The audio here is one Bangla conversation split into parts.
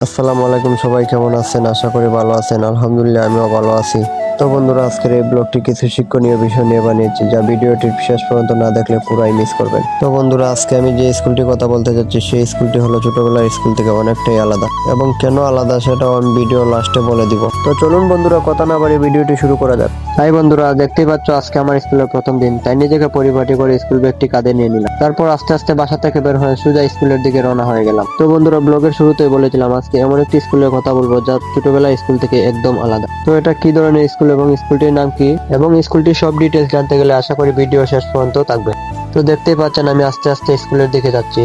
আসসালামু আলাইকুম, সবাই কেমন আছেন? আশা করি ভালো আছেন। আলহামদুলিল্লাহ আমিও ভালো আছি। তো বন্ধুরা, আজকের এই ব্লগটি কিছু শিক্ষণীয় বিষয় নিয়ে বানিয়েছি, যা ভিডিওটির শেষ পর্যন্ত না দেখলে পুরাই মিস করবেন। তো বন্ধুরা, আজকে আমি যে স্কুলটি কথা বলতে যাচ্ছি সেই স্কুলটি হলো ছোটবেলার স্কুল থেকে অনেকটাই আলাদা, এবং কেন আলাদা সেটাও আমি ভিডিও লাস্টে বলে দিব। তো চলুন বন্ধুরা, কথা না বাড়িয়ে ভিডিওটি শুরু করা যাক। তাই বন্ধুরা, দেখতেই পাচ্ছ আজকে আমার স্কুলের প্রথম দিন, তাই নিজেকে পরিপাটি করে স্কুল ব্যাগটি কাঁধে নিয়ে নিলাম। তারপর আস্তে আস্তে বাসা থেকে বের হয়ে সোজা স্কুলের দিকে রওনা হয়ে গেলাম। তো বন্ধুরা, ব্লগের শুরুতেই বলেছিলাম আজকে এমন একটি স্কুলের কথা বলবো যা ছোটবেলায় স্কুল থেকে একদম আলাদা। তো এটা কি ধরনের স্কুল এবং স্কুলটির নাম কি এবং স্কুলটির সব ডিটেলস জানতে গেলে আশা করি ভিডিও শেষ পর্যন্ত থাকবে। তো দেখতেই পাচ্ছেন আমি আস্তে আস্তে স্কুলের দিকে যাচ্ছি,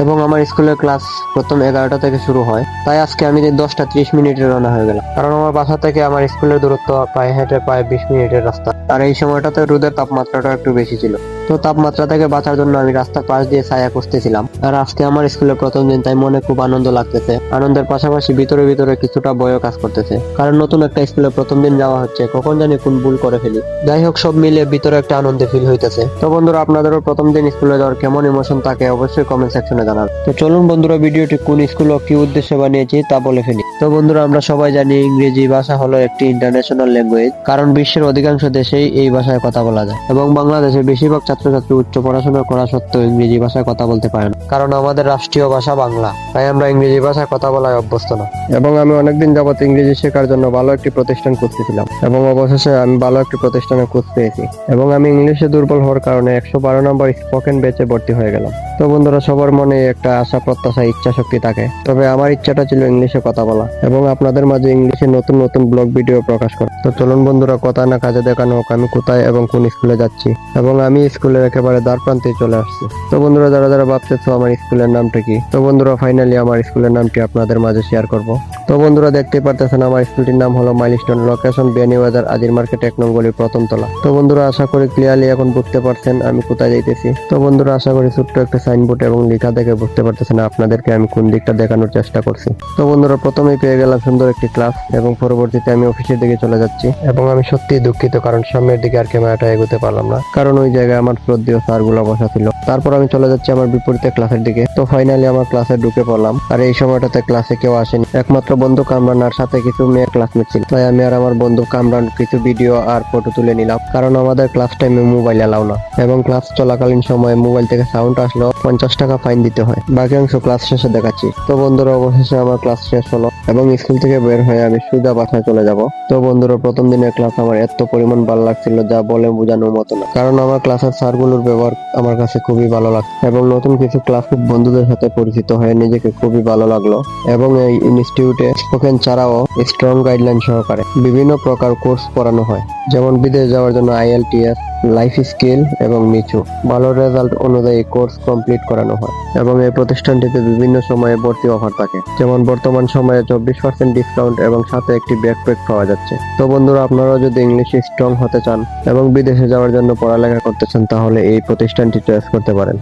এবং আমার স্কুলের ক্লাস প্রথম 11টা থেকে শুরু হয়। তাই আজকে আমি 10টা 30 মিনিটে রওনা হয়ে গেলাম, কারণ আমার বাসা থেকে আমার স্কুলের দূরত্ব পায়ে হেঁটে প্রায় 20 মিনিটের রাস্তা। আর এই সময়টাতে রোদের তাপমাত্রাটা একটু বেশি ছিল। তো তাপমাত্রা থেকে বাঁচার জন্য আমি রাস্তার পাশ দিয়ে ছায়া খুঁজতেছিলাম। আর আজকে আমার স্কুলের প্রথম দিন, তাই মনে খুব আনন্দ লাগতেছে। আনন্দের পাশাপাশি ভিতরে ভিতরে কিছুটা ভয়ও কাজ করতেছে, কারণ নতুন একটা স্কুলে প্রথম দিন যাওয়া হচ্ছে, কখন জানি কোন ভুল করে ফেলি। যাই হোক, সব মিলিয়ে ভিতরে একটা আনন্দে ফিল হইতেছে। তো বন্ধুরা, আপনাদেরও প্রথম দিন স্কুলে যাওয়ার কেমন ইমোশন থাকে অবশ্যই কমেন্ট সেকশনে জানান। তো চলুন বন্ধুরা, ভিডিওটি কোন স্কুল ও কি উদ্দেশ্যে বানিয়েছি তা বলে ফেলি। তো বন্ধুরা, আমরা সবাই জানি ইংরেজি ভাষা হলো একটি ইন্টারন্যাশনাল ল্যাঙ্গুয়েজ, কারণ বিশ্বের অধিকাংশ দেশেই এই ভাষায় কথা বলা যায়, এবং বাংলাদেশের বেশিরভাগ ছাত্রছাত্রী উচ্চ পড়াশোনা করা সত্ত্বেও ইংরেজি ভাষায় কথা বলতে পারে না, কারণ আমাদের রাষ্ট্রীয় ভাষা বাংলা, তাই আমরা ইংরেজি ভাষায় কথা বলায় অভ্যস্ত না। এবং আমি অনেকদিন যাবত ইংরেজি শেখার জন্য ভালো একটি প্রতিষ্ঠান খুঁজতেছিলাম, এবং অবশেষে আমি ভালো একটি প্রতিষ্ঠানে খোঁজ পেয়েছি। এবং আমি ইংলিশে দুর্বল হওয়ার কারণে 112 নম্বর স্পোকেন ব্যাচে ভর্তি হয়ে গেলাম। তো বন্ধুরা, সবার মনে একটা আশা প্রত্যাশা ইচ্ছা শক্তি থাকে, তবে আমার ইচ্ছাটা ছিল ইংলিশে কথা বলা এবং আপনাদের মাঝে ইংলিশে নতুন নতুন ব্লগ ভিডিও প্রকাশ করা। তো চলুন বন্ধুরা, কথা না কাজে দেখানো হোক, আমি কোথায় এবং কোন স্কুলে যাচ্ছি, এবং আমি স্কুলের একেবারে দ্বার প্রান্তে চলে আসছি। তো বন্ধুরা, যারা যারা ভাবতেছো আমার স্কুলের নামটা কি, তো বন্ধুরা ফাইনালি আমার স্কুলের নামটি আপনাদের মাঝে শেয়ার করব। তো বন্ধুরা, দেখতে পারতেছেন আমার স্কুলটির নাম হলো মাইলস্টোন, লোকেশন বিয়ানীবাজার আজির মার্কেট 1 নং গলির প্রথম তলা। তো বন্ধুরা, আশা করি ক্লিয়ারলি এখন বুঝতে পারছেন আমি কোথায় যাইতেছি। তো বন্ধুরা, আশা করি ছোট্ট একটা সাইনবোর্ড এবং লেখা দেখে বুঝতে পারতেছেন আপনাদেরকে আমি কোন দিকটা দেখানোর চেষ্টা করছি। তো বন্ধুরা, প্রথমেই পেয়ে গেলাম সুন্দর একটি ক্লাস, এবং পরবর্তীতে আমি অফিসের দিকে চলে যাচ্ছি। এবং আমি সত্যিই দুঃখিত, কারণ সামনের দিকে আর ক্যামেরাটা এগোতে পারলাম না, কারণ ওই জায়গায় আমার শ্রদ্ধেয় স্যার গুলো বসা ছিল। তারপর আমি চলে যাচ্ছি আমার বিপরীতে ক্লাসের দিকে। তো ফাইনালি আমার ক্লাসে ঢুকে পড়লাম, আর এই সময়টাতে ক্লাসে কেউ আসেনি, একমাত্র বন্ধু কামরান আর সাথে কিছু মেয়ে ক্লাসমেট ছিল। তাই আমি আর আমার বন্ধু কামরান কিছু ভিডিও আর ফটো তুলে নিলাম, কারণ আমাদের ক্লাস টাইমে মোবাইল এলাও না, এবং ক্লাস চলাকালীন সময়ে মোবাইল থেকে সাউন্ড আসলেও 50 টাকা ফাইন দিতে হয়। বাকি অংশ ক্লাস শেষে দেখাচ্ছি। তো বন্ধুরা, অবশেষে আমার ক্লাস শেষ হলো, এবং স্কুল থেকে বের হয়ে আমি সোজা বাসায় চলে যাব। তো বন্ধুরা, প্রথম দিনের ক্লাস আমার এত পরিমাণ ভালো লাগছিল যা বলে বোঝানোর মতো না, কারণ আমার ক্লাসের স্যারগুলোর ব্যবহার আমার কাছে খুবই ভালো লাগছে, এবং নতুন কিছু ক্লাসমেট বন্ধুদের সাথে পরিচিত হয়ে নিজেকে খুবই ভালো লাগলো। এবং এই ইনস্টিটিউটে স্পোকেন ছাড়াও স্ট্রং গাইডলাইন সহকারে বিভিন্ন প্রকার কোর্স পড়ানো হয়, যেমন বিদেশ যাওয়ার জন্য IELTS, লাইফ স্কিল এবং মিচু। ভালো রেজাল্ট অনুযায়ী কোর্স কমপ্লিট করানো হয়, এবং এই প্রতিষ্ঠানটিতে বিভিন্ন সময়ে ভর্তি অফার থাকে, যেমন বর্তমান সময়ে 24% ডিসকাউন্ট এবং সাথে একটি ব্যাকপ্যাক পাওয়া যাচ্ছে। তো বন্ধুরা, আপনারাও যদি ইংলিশে স্ট্রং হতে চান এবং বিদেশে যাওয়ার জন্য পড়ালেখা করতে চান, তাহলে এই প্রতিষ্ঠানটি চয়েস করতে পারেন।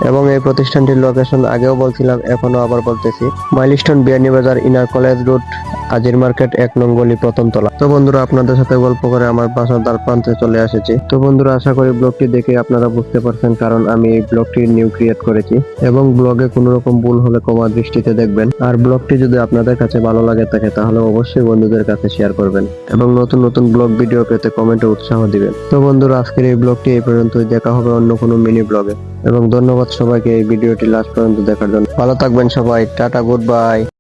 এবং এই প্রতিষ্ঠানটির লোকেশন আগেও বলছিলাম, এখনো আবার বলতেছি, Milestone Beanibazar inner college road Ajir market 1 নং গলি প্রথম তলা। তো বন্ধুরা, আপনাদের সাথে গল্প করে আমার বাসার দ্বার প্রান্তে চলে এসেছি। তো বন্ধুরা, আশা করি ব্লগটি দেখে আপনারা বুঝতে পারছেন, কারণ আমি এই ব্লগটি নিউ ক্রিয়েট করেছি, এবং ব্লগে কোনো রকম ভুল হলে ক্ষমা দৃষ্টিতে দেখবেন। আর ব্লগটি যদি আপনাদের কাছে ভালো লাগে থাকে, তাহলে অবশ্যই বন্ধুদের কাছে শেয়ার করবেন, এবং নতুন নতুন ব্লগ ভিডিও পেতে কমেন্টে উৎসাহ দিবেন। তো বন্ধুরা, আজকের এই ব্লগটি এই পর্যন্তই, দেখা হবে অন্য কোনো মিনি ব্লগে, এবং ধন্যবাদ সবাইকে এই ভিডিওটি লাস্ট পর্যন্ত দেখার জন্য। ভালো থাকবেন সবাই, টাটা, গুড বাই।